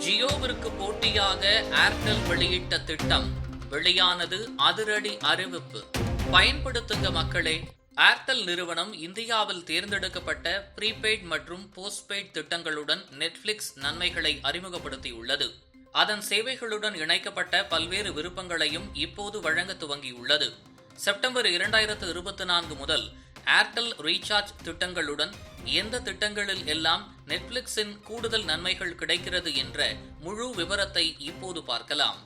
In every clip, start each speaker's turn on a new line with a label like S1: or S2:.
S1: ஜியோவிற்கு போட்டியாக ஏர்டெல் வெளியிட்ட திட்டம் வெளியானது அதிரடி அறிவிப்பு. பயன்படுத்துங்க மக்களே. ஏர்டெல் நிறுவனம் இந்தியாவில் தேர்ந்தெடுக்கப்பட்ட ப்ரீபெய்ட் மற்றும் போஸ்ட்பெய்ட் திட்டங்களுடன் நெட்ஃபிளிக்ஸ் நன்மைகளை அறிமுகப்படுத்தியுள்ளது. அதன் சேவைகளுடன் இணைக்கப்பட்ட பல்வேறு விருப்பங்களையும் இப்போது வழங்க துவங்கியுள்ளது. செப்டம்பர் 2024 முதல் ஏர்டெல் ரீசார்ஜ் திட்டங்களுடன் எந்த திட்டங்களில் எல்லாம் நெட்ஃபிளிக்ஸின் கூடுதல் நன்மைகள் கிடைக்கிறது என்ற முழு விவரத்தை இப்போது பார்க்கலாம்.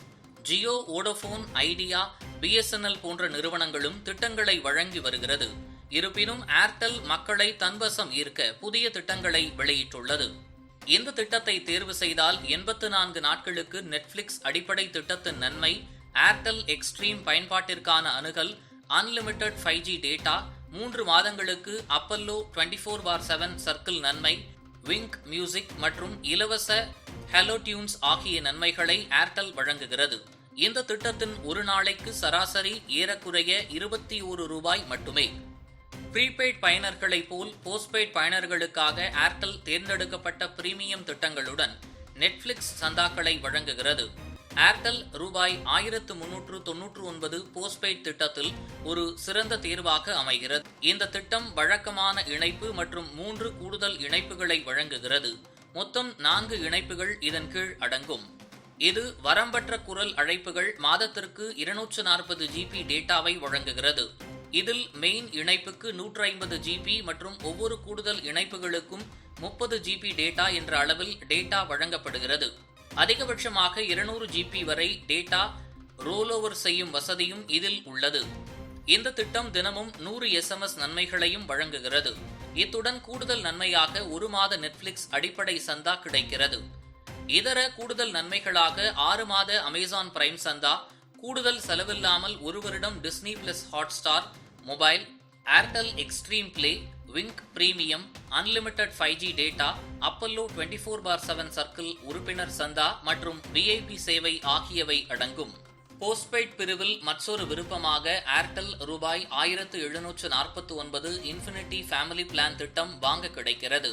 S1: ஜியோ, வோடபோன், ஐடியா, பிஎஸ்என்எல் போன்ற நிறுவனங்களும் திட்டங்களை வழங்கி வருகிறது. இருப்பினும் ஏர்டெல் மக்களை தன்வசம் ஈர்க்க புதிய திட்டங்களை வெளியிட்டுள்ளது. இந்த திட்டத்தை தேர்வு செய்தால் 84 நாட்களுக்கு நெட்ஃபிளிக்ஸ் அடிப்படை திட்டத்தின் நன்மை, ஏர்டெல் எக்ஸ்ட்ரீம் பயன்பாட்டிற்கான அணுகல், அன்லிமிட்டெட் 5G டேட்டா, 3 மாதங்களுக்கு அப்பல்லோ 24/7 சர்க்கிள் நன்மை, விங்க் மியூசிக் மற்றும் இலவச ஹலோ டியூன்ஸ் ஆகிய நன்மைகளை ஏர்டெல் வழங்குகிறது. இந்த திட்டத்தின் ஒரு நாளைக்கு சராசரி ஏறக்குறைய 21 ரூபாய் மட்டுமே. ப்ரீபெய்ட் பயனர்களைப் போல் போஸ்ட்பெய்ட் பயனர்களுக்காக ஏர்டெல் தேர்ந்தெடுக்கப்பட்ட பிரீமியம் திட்டங்களுடன் நெட்ஃபிளிக்ஸ் சந்தாக்களை வழங்குகிறது. ஏர்டெல் ரூபாய் 1399 போஸ்ட்பெய்ட் திட்டத்தில் ஒரு சிறந்த தேர்வாக அமைகிறது. இந்த திட்டம் வழக்கமான இணைப்பு மற்றும் 3 கூடுதல் இணைப்புகளை வழங்குகிறது. மொத்தம் 4 இணைப்புகள் இதன் கீழ் அடங்கும். இது வரம்பற்ற குரல் அழைப்புகள், மாதத்திற்கு 240 GB டேட்டாவை வழங்குகிறது. இதில் மெயின் இணைப்புக்கு 150 GB மற்றும் ஒவ்வொரு கூடுதல் இணைப்புகளுக்கும் 30 GB டேட்டா என்ற அளவில் டேட்டா வழங்கப்படுகிறது. அதிகபட்சமாக 200 GB வரை டேட்டா ரோலோவர் செய்யும் வசதியும் இதில் உள்ளது. இந்த திட்டம் தினமும் 100 SMS நன்மைகளையும் வழங்குகிறது. இத்துடன் கூடுதல் நன்மையாக 1 மாத நெட்ஃபிளிக்ஸ் அடிப்படை சந்தா கிடைக்கிறது. இதர கூடுதல் நன்மைகளாக 6 மாத அமேசான் பிரைம் சந்தா, கூடுதல் செலவில்லாமல் 1 வருடம் Disney plus Hotstar mobile, Airtel extreme play, wing premium, unlimited 5G data, Apollo 24/7 circle உறுப்பினர் சந்தா மற்றும் VIP சேவை ஆகியவை அடங்கும். போஸ்ட்பெய்ட் பிரிவில் மற்றொரு விருப்பமாக ஏர்டெல் ரூபாய் 1749 இன்ஃபினிட்டி ஃபேமிலி பிளான் திட்டம் வாங்க கிடைக்கிறது.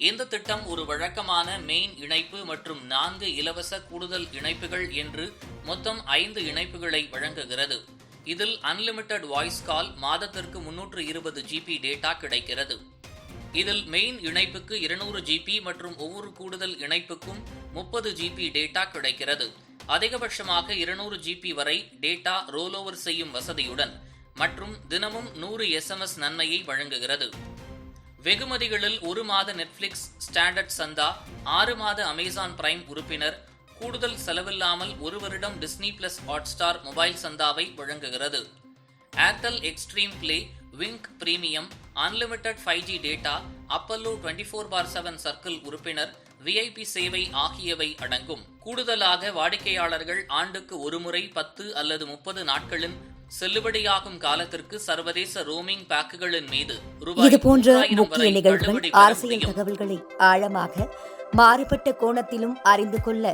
S1: இந்த திட்டம் ஒரு வழக்கமான மெயின் இணைப்பு மற்றும் 4 இலவச கூடுதல் இணைப்புகள் என்று மொத்தம் 5 இணைப்புகளை வழங்குகிறது. இதில் அன்லிமிட்டெட் வாய்ஸ் கால், மாதத்திற்கு 320 GB டேட்டா கிடைக்கிறது. இதில் மெயின் இணைப்புக்கு 200 GB மற்றும் ஒவ்வொரு கூடுதல் இணைப்புக்கும் 30 GB டேட்டா கிடைக்கிறது. அதிகபட்சமாக 200 GB வரை டேட்டா ரோலோவர் செய்யும் வசதியுடன் மற்றும் தினமும் 100 SMS நன்மையை வழங்குகிறது. வெகுமதிகளில் 1 மாத நெட்ஃபிளிக்ஸ் ஸ்டாண்டர்ட் சந்தா, 6 மாத அமேசான் பிரைம் உறுப்பினர், கூடுதல் செலவில்லாமல் 1 வருடம் டிஸ்னி பிளஸ் ஹாட்ஸ்டார் மொபைல் சந்தாவை வழங்குகிறது. Airtel extreme play, wing premium, unlimited 5G data, Apollo 24/7 circle உறுப்பினர், VIP சேவை ஆகியவை அடங்கும். கூடுதலாக வாடிக்கையாளர்கள் ஆண்டுக்கு ஒரு முறை 10 அல்லது 30 நாட்களின் செல்லுபடியாகும் காலத்திற்கு சர்வதேச ரோமிங் பேக்குகளின் மீது
S2: இது போன்ற முக்கிய நிகழ்வுகள், அரசியல் தகவல்களை ஆழமாக மாறுபட்ட கோணத்திலும் அறிந்து கொள்ள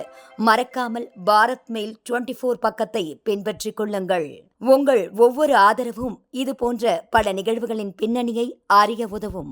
S2: மறக்காமல் பாரத் மெயில் 24 பக்கத்தை பின்பற்றிக் கொள்ளுங்கள். உங்கள் ஒவ்வொரு ஆதரவும் இது போன்ற பல நிகழ்வுகளின் பின்னணியை அறிய உதவும்.